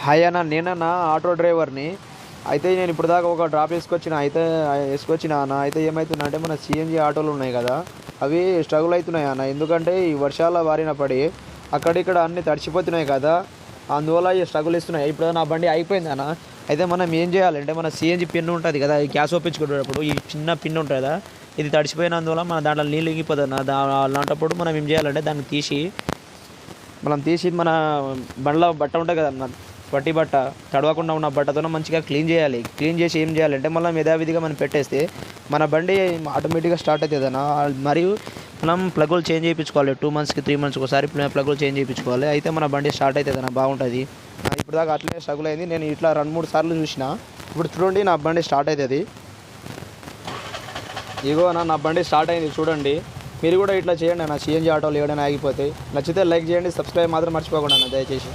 Hi అన్న, నేనన్నా auto డ్రైవర్ని. అయితే నేను ఇప్పుడు దాకా ఒక డ్రాప్ వేసుకొచ్చిన అన్న. అయితే ఏమవుతుందంటే మన సిఎన్జి ఆటోలు ఉన్నాయి కదా, అవి స్ట్రగుల్ అవుతున్నాయి అన్న. ఎందుకంటే ఈ వర్షాల బారిన పడి అక్కడిక్కడ అన్నీ తడిచిపోతున్నాయి కదా, అందువల్ల ఈ స్ట్రగుల్ ఇస్తున్నాయి. ఇప్పుడు నా బండి అయిపోయింది అన్న. అయితే మనం ఏం చేయాలంటే మన సిఎన్జి పిన్ ఉంటుంది కదా, ఈ గ్యాస్ ఒప్పించుకునేటప్పుడు ఈ చిన్న పిన్ ఉంటుంది కదా, ఇది తడిచిపోయినందువల్ల మన దాంట్లో నీళ్ళు ఇంగిపోతుంది అన్న. అలాంటప్పుడు మనం ఏం చేయాలంటే దాన్ని తీసి మన బండ్లో బట్ట ఉంటుంది కదన్న, పట్టి బట్ట, తడవకుండా ఉన్న బట్టతో మంచిగా క్లీన్ చేయాలి. క్లీన్ చేసి ఏం చేయాలంటే మళ్ళీ యథావిధిగా మనం పెట్టేస్తే మన బండి ఆటోమేటిక్గా స్టార్ట్ అవుతుంది అన్న. మరియు మనం ప్లగ్గులు చేంజ్ చేయించుకోవాలి. 2 మంత్స్కి 3 మంత్స్కి ఒకసారి ప్లగ్గులు చేంజ్ చేయించుకోవాలి. అయితే మన బండి స్టార్ట్ అవుతుంది అన్న, బాగుంటుంది. ఇప్పుడు దాకా అట్లనే స్ట్రగుల్ అయింది. నేను ఇట్లా 2-3 సార్లు చూసిన. ఇప్పుడు చూడండి నా బండి స్టార్ట్ అవుతుంది. ఇగో అన్న, నా బండి స్టార్ట్ అయింది చూడండి. మీరు కూడా ఇట్లా చేయండి అన్న. సిఎన్జి ఆటోలు ఏడైనా ఆగిపోతాయి. నచ్చితే లైక్ చేయండి, సబ్స్క్రైబ్ మాత్రం మర్చిపోకుండా అన్న దయచేసి.